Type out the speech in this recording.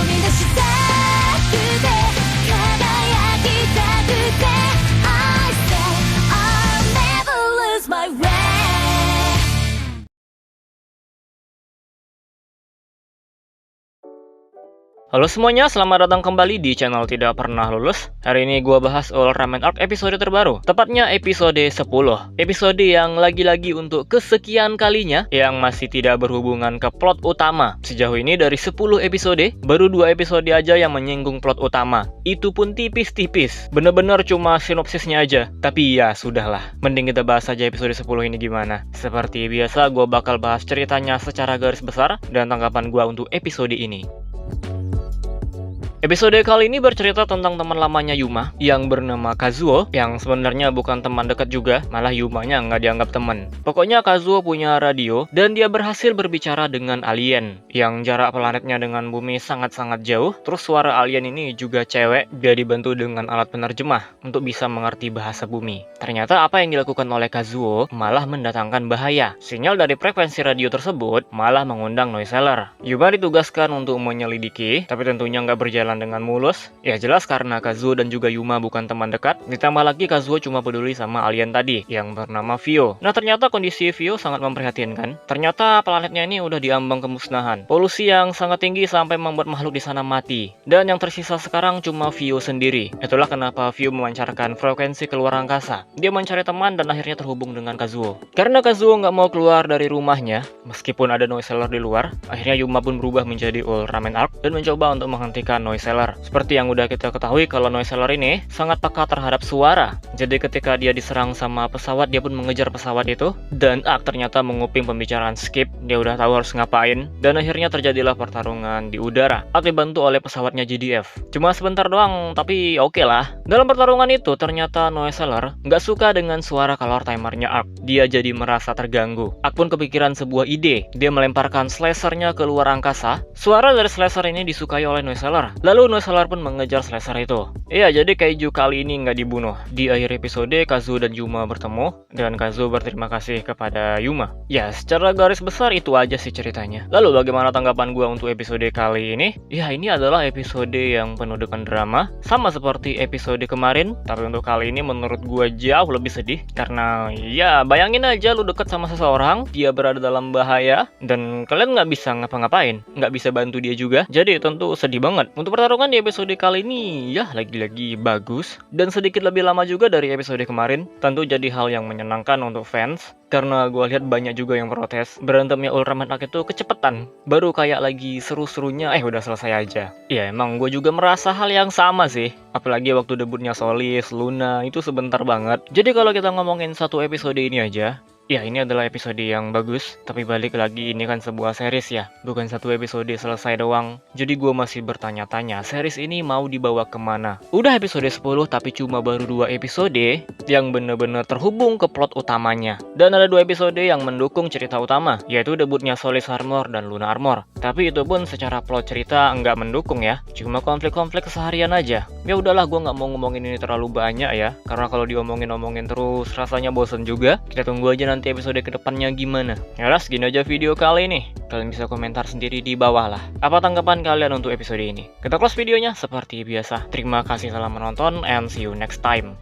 み出したくて輝きたくて I say I'll never lose my way. Halo semuanya, selamat datang kembali di channel Tidak Pernah Lulus. Hari ini gua bahas Ultraman Arc episode terbaru, tepatnya episode 10. Episode yang lagi-lagi untuk kesekian kalinya yang masih tidak berhubungan ke plot utama. Sejauh ini dari 10 episode, baru 2 episode aja yang menyinggung plot utama. Itu pun tipis-tipis, bener-bener cuma sinopsisnya aja. Tapi ya sudahlah, mending kita bahas aja episode 10 ini gimana. Seperti biasa, gua bakal bahas ceritanya secara garis besar dan tanggapan gua untuk episode ini. Episode kali ini bercerita tentang teman lamanya Yuma yang bernama Kazuo, yang sebenarnya bukan teman dekat juga, malah Yumanya nggak dianggap teman. Pokoknya Kazuo punya radio dan dia berhasil berbicara dengan alien yang jarak planetnya dengan bumi sangat-sangat jauh. Terus suara alien ini juga cewek, dia dibantu dengan alat penerjemah untuk bisa mengerti bahasa bumi. Ternyata apa yang dilakukan oleh Kazuo malah mendatangkan bahaya. Sinyal dari frekuensi radio tersebut malah mengundang noise seller. Yuma ditugaskan untuk menyelidiki, tapi tentunya nggak berjalan dengan mulus. Ya jelas karena Kazuo dan juga Yuma bukan teman dekat. Ditambah lagi Kazuo cuma peduli sama alien tadi yang bernama Vio. Nah ternyata kondisi Vio sangat memprihatinkan. Ternyata planetnya ini udah diambang kemusnahan. Polusi yang sangat tinggi sampai membuat makhluk di sana mati. Dan yang tersisa sekarang cuma Vio sendiri. Itulah kenapa Vio memancarkan frekuensi keluar angkasa. Dia mencari teman dan akhirnya terhubung dengan Kazuo. Karena Kazuo nggak mau keluar dari rumahnya, meskipun ada noise seller di luar, akhirnya Yuma pun berubah menjadi Ultraman Arc dan mencoba untuk menghentikan noise seller. Seperti yang udah kita ketahui kalau noise seller ini sangat peka terhadap suara. Jadi ketika dia diserang sama pesawat, dia pun mengejar pesawat itu. Dan Arc ternyata menguping pembicaraan Skip. Dia udah tahu harus ngapain. Dan akhirnya terjadilah pertarungan di udara. Arc dibantu oleh pesawatnya GDF. Cuma sebentar doang, tapi oke lah. Dalam pertarungan itu ternyata noise seller nggak suka dengan suara color timernya Arc. Dia jadi merasa terganggu. Arc pun kepikiran sebuah ide. Dia melemparkan slashernya ke luar angkasa. Suara dari slasher ini disukai oleh noise seller. Lalu noise seller pun mengejar slasher itu. Iya, jadi Kaiju kali ini nggak dibunuh. Di akhir episode, Kazuo dan Yuma bertemu, dan Kazuo berterima kasih kepada Yuma. Ya, secara garis besar itu aja sih ceritanya. Lalu bagaimana tanggapan gua untuk episode kali ini? Ya, ini adalah episode yang penuh dengan drama, sama seperti episode kemarin. Tapi untuk kali ini menurut gua jauh lebih sedih, karena ya bayangin aja lu deket sama seseorang, dia berada dalam bahaya, dan kalian nggak bisa ngapa-ngapain, nggak bisa bantu dia juga. Jadi tentu sedih banget. Untuk pertarungan di episode kali ini ya lagi-lagi bagus dan sedikit lebih lama juga dari episode kemarin. Tentu jadi hal yang menyenangkan untuk fans karena gue lihat banyak juga yang protes berantemnya Ultraman Arc itu kecepetan, baru kayak lagi seru-serunya udah selesai aja. Ya emang gue juga merasa hal yang sama sih, apalagi waktu debutnya Solis, Luna itu sebentar banget. Jadi kalau kita ngomongin satu episode ini aja, ya ini adalah episode yang bagus, tapi balik lagi ini kan sebuah series ya, bukan satu episode selesai doang. Jadi gue masih bertanya-tanya, series ini mau dibawa kemana? Udah episode 10 tapi cuma baru 2 episode yang bener-bener terhubung ke plot utamanya. Dan ada 2 episode yang mendukung cerita utama, yaitu debutnya Solis Armor dan Luna Armor. Tapi itu pun secara plot cerita nggak mendukung ya, cuma konflik-konflik keseharian aja. Ya udahlah, gue nggak mau ngomongin ini terlalu banyak ya, karena kalau diomongin-omongin terus rasanya bosen juga. Kita tunggu aja nanti episode kedepannya gimana. Yalah, segini aja video kali ini. Kalian bisa komentar sendiri di bawah lah. Apa tanggapan kalian untuk episode ini? Kita close videonya seperti biasa. Terima kasih telah menonton and see you next time.